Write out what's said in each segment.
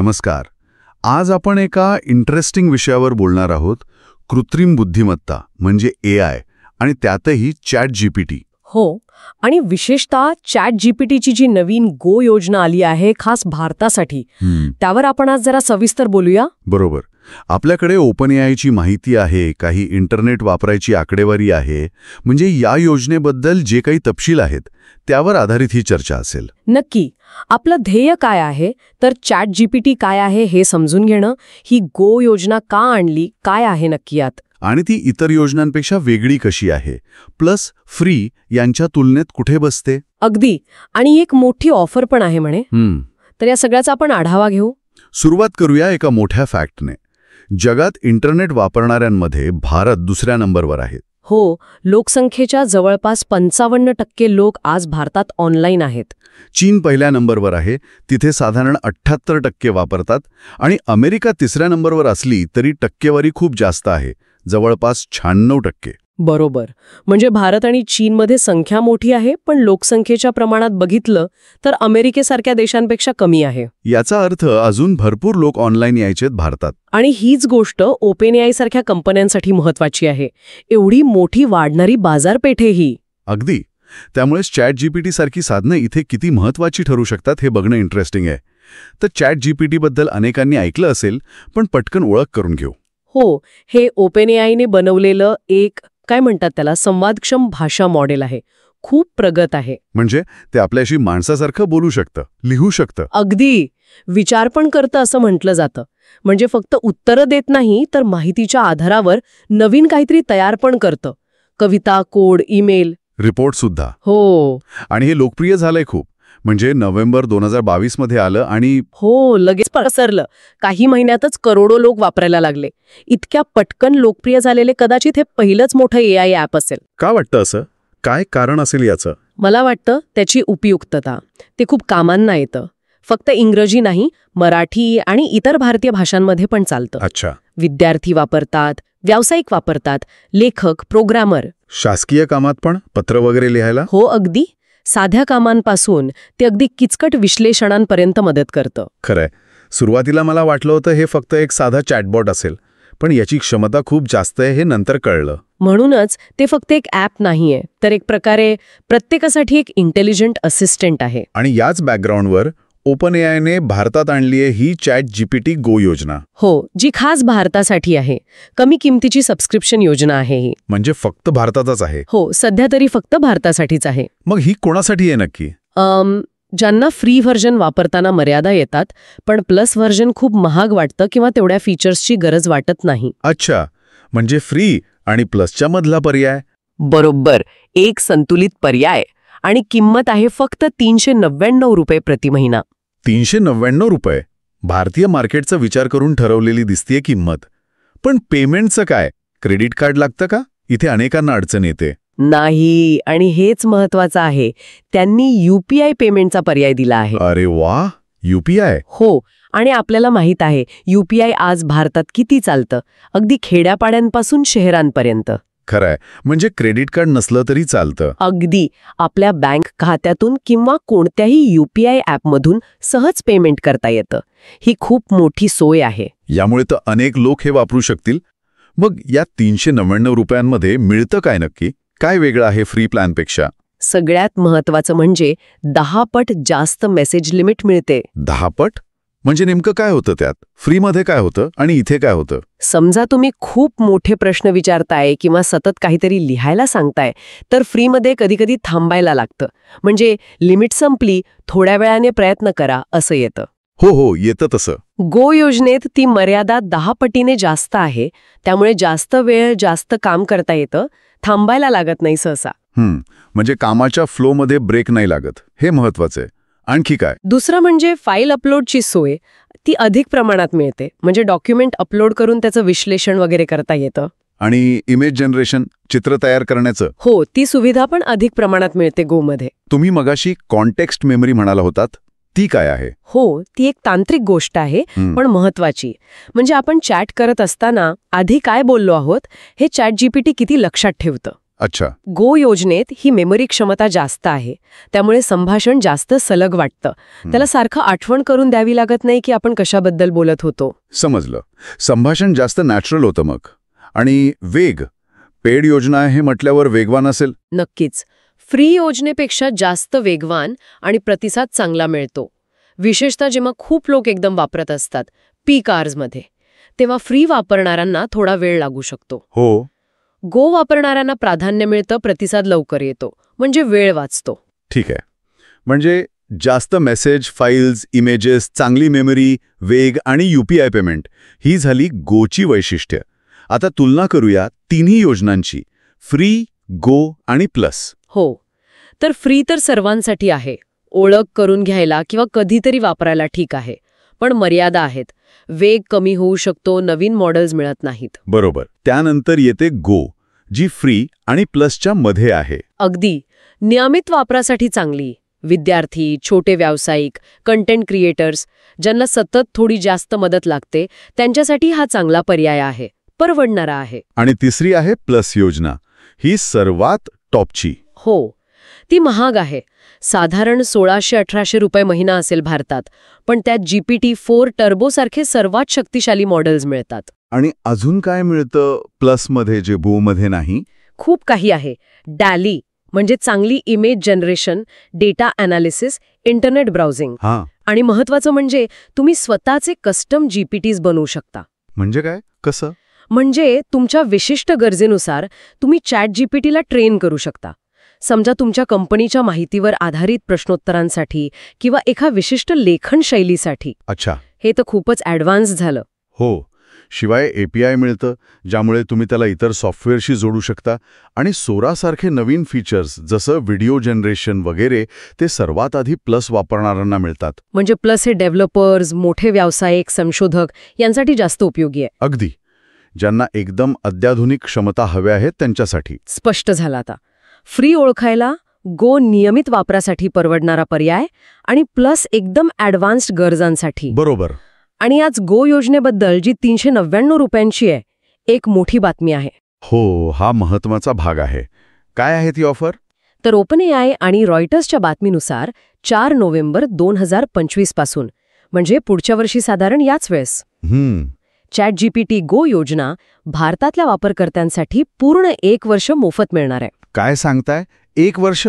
नमस्कार. आज आपण एका इंटरेस्टिंग विषयावर बोलणार आहोत, कृत्रिम बुद्धिमत्ता म्हणजे AI आणि त्यातही ChatGPT. हो, आणि विशेषतः ChatGPTची जी नवीन गो योजना आली आहे खास भारतासाठी, त्यावर आपण आज जरा सविस्तर बोलूया. बरोबर. आपल्याकडे OpenAIची माहिती आहे, काही इंटरनेट वापरायची आकडेवारी आहे, म्हणजे या योजनेबद्दल जे काही तपशील आहेत त्यावर आधारित ही चर्चा असेल. नक्की. आपलं ध्येय काय आहे, तर ChatGPT काय आहे हे समजून घेणं, ही गो योजना का आणली, काय आहे नक्की यात, आणि ती इतर योजनांपेक्षा वेगळी कशी आहे, प्लस फ्री यांच्या तुलनेत कुठे बसते. अगदी. आणि एक मोठी ऑफर पण आहे म्हणे. तर या सगळ्याचा आपण आढावा घेऊ. सुरुवात करूया एका मोठ्या फॅक्टने. जगात इंटरनेट वापरणाऱ्यांमध्ये भारत दुसऱ्या नंबरवर आहे. हो, लोकसंख्येच्या जवळपास 55% लोक आज भारतात ऑनलाईन आहेत. चीन पहिल्या नंबरवर आहे, तिथे साधारण 78% वापरतात, आणि अमेरिका तिसऱ्या नंबरवर असली तरी टक्केवारी खूप जास्त आहे, जवळपास 96%. बरोबर. म्हणजे भारत आणि चीनमध्ये संख्या मोठी आहे, पण लोकसंख्येच्या प्रमाणात बघितलं तर अमेरिकेसारख्या देशांपेक्षा कमी आहे. याचा अर्थ अजून भरपूर लोक ऑनलाईन यायचेत भारतात. आणि हीच गोष्ट OpenAI सारख्या कंपन्यांसाठी महत्वाची आहे. एवढी मोठी वाढणारी बाजारपेठेही. अगदी. त्यामुळेच ChatGPT सारखी साधनं इथे किती महत्वाची ठरू शकतात हे बघणं इंटरेस्टिंग आहे. तर ChatGPT बद्दल अनेकांनी ऐकलं असेल, पण पटकन ओळख करून घेऊ. हो, हे OpenAIने बनवलेलं एक काय म्हणतात त्याला संवादक्षम भाषा मॉडेल आहे. खूप प्रगत आहे. म्हणजे ते आपल्याशी माणसासारखं बोलू शकतं, लिहू शकतं. अगदी. विचार पण करतं असं म्हटलं जातं. म्हणजे फक्त उत्तरं देत नाही, तर माहितीच्या आधारावर नवीन काहीतरी तयार पण करतं. कविता, कोड, ईमेल, रिपोर्ट सुद्धा. हो. आणि हे लोकप्रिय झालंय खूप. म्हणजे नोव्हेंबर 2022 मध्ये आलं आणि हो, लगेच पसरलं. काही महिन्यातच करोडो लोक वापरायला लागले. इतक्या पटकन लोकप्रिय झालेले कदाचित हे पहिलंच मोठं AI ॲप असेल. का वाटतं असं? काय कारण असेल याचं? मला वाटतं त्याची उपयुक्तता. ते खूप कामांना येतं. फक्त इंग्रजी नाही, मराठी आणि इतर भारतीय भाषांमध्ये पण चालतं. अच्छा. विद्यार्थी वापरतात, व्यावसायिक वापरतात, लेखक, प्रोग्रामर. शासकीय कामात पण पत्र वगैरे लिहायला? हो, अगदी. साध्या कामांपासून ते अगदी किचकट विश्लेषणांपर्यंत मदत करतं. खरंय. सुरुवातीला मला वाटलं होतं हे फक्त एक साधा चॅटबॉट असेल, पण याची क्षमता खूप जास्त आहे हे नंतर कळलं. म्हणूनच ते फक्त एक ॲप नाहीये, तर एक प्रकारे प्रत्येकासाठी एक इंटेलिजंट असिस्टंट आहे. आणि याच बॅकग्राऊंडवर OpenAIने भारतात आणली आहे ही ChatGPT गो योजना. हो, जी खास भारतासाठी आहे. कमी किमतीची सबस्क्रिप्शन योजना आहे ही. म्हणजे फक्त भारतातच आहे? हो, सध्या तरी फक्त भारतासाठीच आहे. मग ही कोणासाठी आहे नक्की? ज्यांना फ्री व्हर्जन वापरताना मर्यादा येतात, पण प्लस व्हर्जन खूप महाग वाटतं किंवा तेवढ्या फीचर्सची गरज वाटत नाही. अच्छा, म्हणजे फ्री आणि प्लसच्या मधला पर्याय. बरोबर, एक संतुलित पर्याय. आणि किंमत आहे फक्त ₹399 प्रति महिना. ₹399? भारतीय मार्केटचा विचार करून ठरवलेली दिसतीये किंमत. पण पेमेंटचं काय? क्रेडिट कार्ड लागतं का? इथे अनेकांना अडचण येते. नाही, आणि हेच महत्वाचं आहे. त्यांनी UPI पेमेंटचा पर्याय दिला आहे. अरे वा, UPI? हो, आणि आपल्याला माहित आहे UPI आज भारतात किती चालतं, अगदी खेड्यापाड्यांपासून शहरांपर्यंत. खरंय. म्हणजे क्रेडिट कार्ड नसलं तरी चालतं. अगदी. आपल्या बँक खात्यातून किंवा कोणत्याही UPI ॲपमधून सहज पेमेंट करता येतं. ही खूप मोठी सोय आहे. यामुळे तर अनेक लोक हे वापरू शकतील. मग या ₹399 मिळतं काय नक्की? काय वेगळं आहे फ्री प्लॅनपेक्षा? सगळ्यात महत्वाचं म्हणजे 10 पट जास्त मेसेज लिमिट मिळते. 10 पट? म्हणजे नेमकं काय होतं त्यात? फ्रीमध्ये काय होतं आणि इथे काय होतं? समजा तुम्ही खूप मोठे प्रश्न विचारताय किंवा सतत काहीतरी लिहायला सांगताय, तर फ्रीमध्ये कधीकधी थांबायला लागतं. म्हणजे लिमिट संपली, थोड्या वेळाने प्रयत्न करा असं येतं. हो, येतं तसं. गो योजनेत ती मर्यादा 10 पटीने जास्त आहे. त्यामुळे जास्त वेळ जास्त काम करता येतं, थांबायला लागत नाही सहसा. म्हणजे कामाच्या फ्लोमध्ये ब्रेक नाही लागत. हे महत्वाचं आहे. आणखी काय? दुसरं म्हणजे फाईल अपलोडची सोय. ती अधिक प्रमाणात मिळते. म्हणजे डॉक्युमेंट अपलोड करून त्याचं विश्लेषण वगैरे करता येतं. आणि इमेज जनरेशन, चित्र तयार करण्याचं? हो, ती सुविधा पण अधिक प्रमाणात मिळते गोमध्ये. तुम्ही मगाशी कॉन्टेक्स्ट मेमरी म्हणाला होतात, ती काय आहे? हो, ती एक तांत्रिक गोष्ट आहे, पण महत्वाची. म्हणजे आपण चॅट करत असताना आधी काय बोललो आहोत हे ChatGPT किती लक्षात ठेवतं. अच्छा. गो योजनेत ही मेमरी क्षमता जास्त आहे, त्यामुळे संभाषण जास्त सलग वाटतं. त्याला सारखं आठवण करून द्यावी लागत नाही की आपण कशाबद्दल बोलत होतो. समजलं. संभाषण जास्त नॅचरल होतं मग. आणि वेग, पेड योजना आहे म्हटल्यावर वेगवान असेल. नक्कीच. फ्री योजनेपेक्षा जास्त वेगवान आणि प्रतिसाद चांगला मिळतो. विशेषतः जेव्हा खूप लोक एकदम वापरत असतात, पीक आवर्समध्ये, तेव्हा फ्री वापरणाऱ्यांना थोडा वेळ लागू शकतो. हो. गो वापरणाऱ्यांना प्राधान्य मिळतं, प्रतिसाद लवकर येतो, म्हणजे वेळ वाचतो. ठीक आहे. म्हणजे जास्त मेसेज, फाईल्स, इमेजेस, चांगली मेमरी, वेग आणि UPI पेमेंट ही झाली गोची वैशिष्ट्य. आता तुलना करूया तिन्ही योजनांची, फ्री, गो आणि प्लस. हो. तर फ्री तर सर्वांसाठी आहे. ओळख करून घ्यायला किंवा कधीतरी वापरायला ठीक आहे. पण मर्यादा आहेत. वेग कमी होऊ शकतो, नवीन मॉडेल्स मिळत नाहीत. बरोबर. त्यानंतर येते गो, जी फ्री आणि प्लसच्या मध्ये आहे. अगदी. नियमित वापरासाठी चांगली. विद्यार्थी, छोटे व्यावसायिक, कंटेंट क्रिएटर्स, ज्यांना सतत थोडी जास्त मदत लागते, त्यांच्यासाठी हा चांगला पर्याय आहे. परवडणारा आहे. आणि तिसरी आहे प्लस योजना. ही सर्वात टॉपची. हो. ती महाग आहे. साधारण 1600-1800 रुपये महिना असेल भारतात. पण त्यात GPT-4 टर्बोसारखे सर्वात शक्तिशाली मॉडेल्स मिळतात. आणि अजून काय मिळतं प्लसमध्ये जे गोमध्ये नाही? खूप काही आहे. डॅली म्हणजे चांगली image generation, data analysis, internet browsing. हां. आणि महत्वाचं म्हणजे तुम्ही स्वतःचे कस्टम GPTs बनवू शकता. म्हणजे काय? कसं? म्हणजे तुमच्या विशिष्ट गरजेनुसार तुम्ही ChatGPTला ट्रेन करू शकता. समजा तुमच्या कंपनीच्या माहितीवर आधारित प्रश्नोत्तरांसाठी किंवा एका विशिष्ट लेखन शैलीसाठी. अच्छा. हे तर खूपच ॲडव्हान्स झालं. हो. शिवाय API मिळतं, ज्यामुळे तुम्ही त्याला इतर सॉफ्टवेअरशी जोडू शकता. आणि सोरासारखे नवीन फीचर्स जसं व्हिडिओ जनरेशन वगैरे ते सर्वात आधी प्लस वापरणाऱ्यांना मिळतात. म्हणजे प्लस हे डेव्हलपर्स, मोठे व्यावसायिक, संशोधक यांसाठी जास्त उपयोगी आहे. अगदी. ज्यांना एकदम अत्याधुनिक क्षमता हव्या आहेत त्यांच्यासाठी. स्पष्ट झालं आता. फ्री ओळखायला गो नियमित वापरासाठी परवडणारा पर्याय आणि प्लस एकदम ॲडव्हान्स्ड गरजांसाठी. बरोबर. आणि आज गो योजनेबद्दल जी 399 रुपयांची आहे, एक मोठी बातमी आहे. हो, हा महत्त्वाचा भाग आहे. काय आहे ती ऑफर? तर OpenAI आणि रॉयटर्सच्या बातमीनुसार 4 नोव्हेंबर 2025 पासून, म्हणजे पुढच्या वर्षी साधारण याच वेळेस, ChatGPT गो योजना भारतातल्या वापरकर्त्यांसाठी पूर्ण 1 वर्ष मोफत मिळणार आहे. काय सांगताय? 1 वर्ष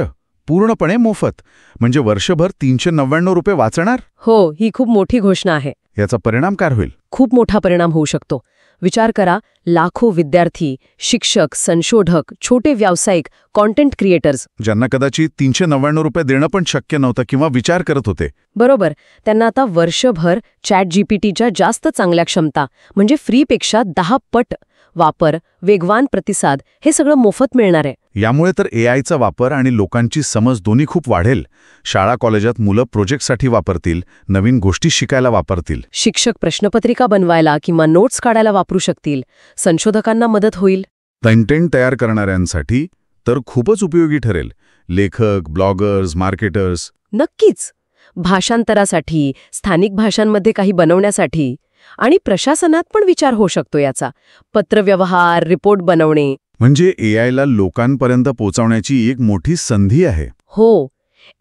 पूर्णपणे मोफत? म्हणजे वर्षभर 399 रुपये वाचणार? हो, ही खूप मोठी घोषणा आहे. याचा परिणाम काय होईल? खूप मोठा परिणाम होऊ शकतो. विचार करा, लाखो विद्यार्थी, शिक्षक, संशोधक, छोटे व्यावसायिक, कॉन्टेंट क्रिएटर्स, ज्यांना कदाचित 399 रुपये देणं पण शक्य नव्हतं किंवा विचार करत होते. बरोबर, त्यांना आता वर्षभर ChatGPTच्या जास्त चांगल्या क्षमता, म्हणजे फ्रीपेक्षा 10 पट वापर, वेगवान प्रतिसाद, हे सगळं मोफत मिळणार आहे. यामुळे तर AIचा वापर आणि लोकांची समज दोन्ही खूप वाढेल. शाळा कॉलेजात मुलं प्रोजेक्टसाठी वापरतील, नवीन गोष्टी शिकायला वापरतील. शिक्षक प्रश्नपत्रिका बनवायला किंवा नोट्स काढायला वापरू शकतील. संशोधकांना मदत होईल. कंटेंट तयार करणाऱ्यांसाठी तर खूपच उपयोगी ठरेल. लेखक, ब्लॉगर्स, मार्केटर्स. नक्कीच. भाषांतरासाठी, स्थानिक भाषांमध्ये काही बनवण्यासाठी आणि प्रशासनात पण विचार होऊ शकतो याचा. पत्रव्यवहार, रिपोर्ट बनवणे. म्हणजे AIला लोकांपर्यंत पोहोचवण्याची एक मोठी संधी आहे. हो,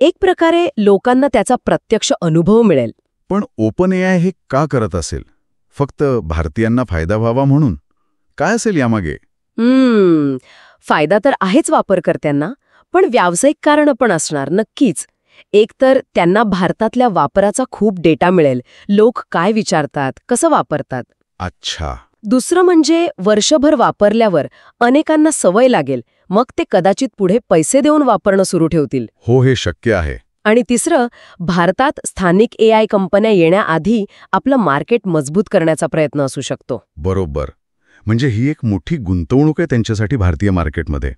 एक प्रकारे लोकांना त्याचा प्रत्यक्ष अनुभव मिळेल. पण OpenAI हे का करत असेल? फक्त भारतीयांना फायदा व्हावा म्हणून? काय असेल यामागे? फायदा तर आहेच वापरकर्त्यांना, पण व्यावसायिक कारणं पण असणार नक्कीच. एक तर त्यांना भारतातल्या वापराचा खूप डेटा मिळेल. लोक काय विचारतात, कसं वापरतात. अच्छा. दुसरं म्हणजे वर्षभर वापरल्यावर अनेकांना सवय लागेल, मग ते कदाचित पुढे पैसे देऊन वापरणं सुरू ठेवतील. हो, हे शक्य आहे. आणि तिसरं, भारतात स्थानिक AI कंपन्या येण्याआधी आपलं मार्केट मजबूत करण्याचा प्रयत्न असू शकतो. बरोबर. म्हणजे ही एक मोठी गुंतवणूक आहे त्यांच्यासाठी भारतीय मार्केटमध्ये.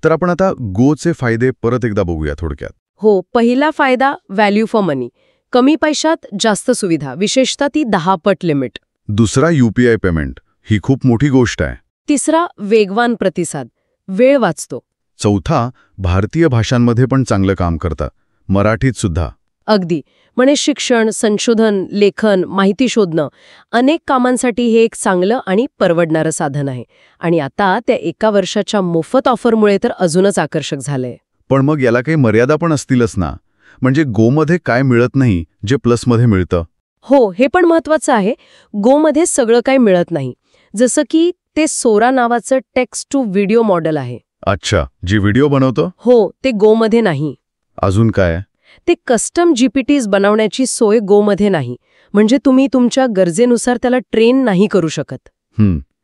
तर आपण आता गोचे फायदे परत एकदा बघूया थोडक्यात. हो, पहिला फायदा व्हॅल्यू फॉर मनी. कमी पैशात जास्त सुविधा, विशेषतः ती 10 पट लिमिट. दुसरा UPI पेमेंट. ही खूप मोठी गोष्ट आहे. तिसरा वेगवान प्रतिसाद, वेळ वाचतो. चौथा, भारतीय भाषांमध्ये पण चांगलं काम करतं, मराठीत सुद्धा. अगदी. म्हणजे शिक्षण, संशोधन, लेखन, माहिती शोधणं अनेक कामांसाठी हे एक चांगलं आणि परवडणारं साधन आहे. आणि आता त्या 1 वर्षाच्या मोफत ऑफरमुळे तर अजूनच आकर्षक झालंय. पण मग याला काही मर्यादा पण असतीलच ना? म्हणजे गोमध्ये काय मिळत नाही जे प्लसमध्ये मिळतं? हो, हे पण महत्वाचं आहे. गोमध्ये सगळं काही मिळत नाही. जसं की ते सोरा नावाचं टेक्स्ट टू व्हिडिओ मॉडेल आहे. अच्छा, जी व्हिडिओ बनवतो? हो, ते गोमध्ये नाही. अजून काय? ते कस्टम जीपीटीज बनवण्याची सोय गोमध्ये नाही. म्हणजे तुम्ही तुमच्या गरजेनुसार त्याला ट्रेन नाही करू शकत.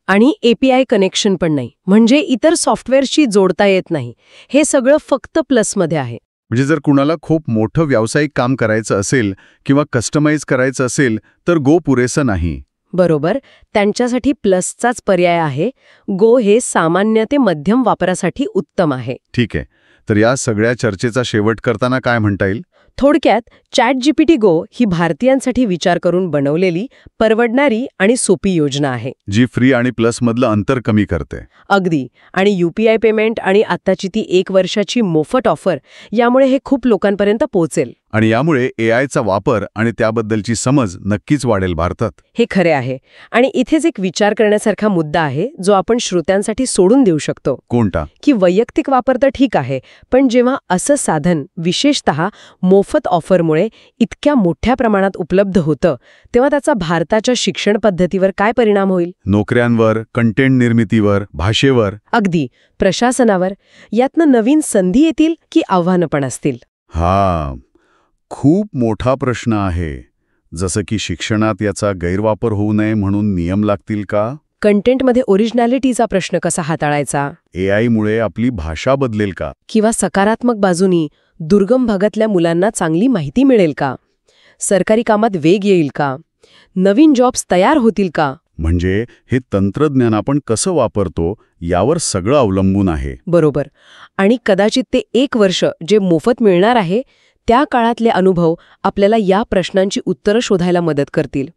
आणि एपीआय कनेक्शन पण नाही. म्हणजे इतर सॉफ्टवेअरशी जोडता येत नाही. हे सगळं फक्त प्लसमध्ये आहे. म्हणजे जर कुणाला खूप मोठं व्यावसायिक काम करायचं असेल किंवा कस्टमाइज करायचं असेल तर गो पुरेसं नाही. बरोबर, त्यांच्यासाठी प्लसचाच पर्याय आहे. गो हे सामान्य ते मध्यम वापरासाठी उत्तम आहे. ठीक आहे. तर या सगळ्या चर्चेचा शेवट करताना काय म्हणता येईल? थोडक्यात ChatGPT Go ही भारतीयांसाठी विचार करून बनवलेली, परवडणारी आणि सोपी योजना आहे. जी फ्री आणि प्लसमधलं अंतर कमी करते. अगदी. आणि UPI पेमेंट आणि आत्ताची ती 1 वर्षाची मोफत ऑफर यामुळे हे खूप लोकांपर्यंत पोहोचेल. आणि यामुळे एआयचा वापर आणि त्याबद्दलची समज नक्कीच वाढेल भारतात. हे खरे आहे. आणि इथेच एक विचार करण्यासारखा मुद्दा आहे जो आपण श्रोत्यांसाठी सोडून देऊ शकतो. कोणता? की वैयक्तिक वापर तर ठीक आहे, पण जेव्हा असं साधन विशेषतः मोफत ऑफरमुळे इतक्या मोठ्या प्रमाणात उपलब्ध होतं, तेव्हा त्याचा भारताच्या शिक्षण पद्धतीवर काय परिणाम होईल? नोकऱ्यांवर, कंटेंट निर्मितीवर, भाषेवर. अगदी. प्रशासनावर. यातनं नवीन संधी येतील की आव्हानं पण असतील? हा खूप मोठा प्रश्न आहे. जसं की शिक्षणात याचा गैरवापर होऊ नये म्हणून नियम लागतील का? कंटेंटमध्ये ओरिजिनॅलिटीचा प्रश्न कसा हाताळायचा? एआयमुळे आपली भाषा बदलेल का? किंवा सकारात्मक बाजूनी दुर्गम भागातल्या मुलांना चांगली माहिती मिळेल का? सरकारी कामात वेग येईल का? नवीन जॉब्स तयार होतील का? म्हणजे हे तंत्रज्ञान आपण कसं वापरतो यावर सगळं अवलंबून आहे. बरोबर. आणि कदाचित ते 1 वर्ष जे मोफत मिळणार आहे त्या काळातले अनुभव आपल्याला या प्रश्नांची उत्तरं शोधायला मदत करतील.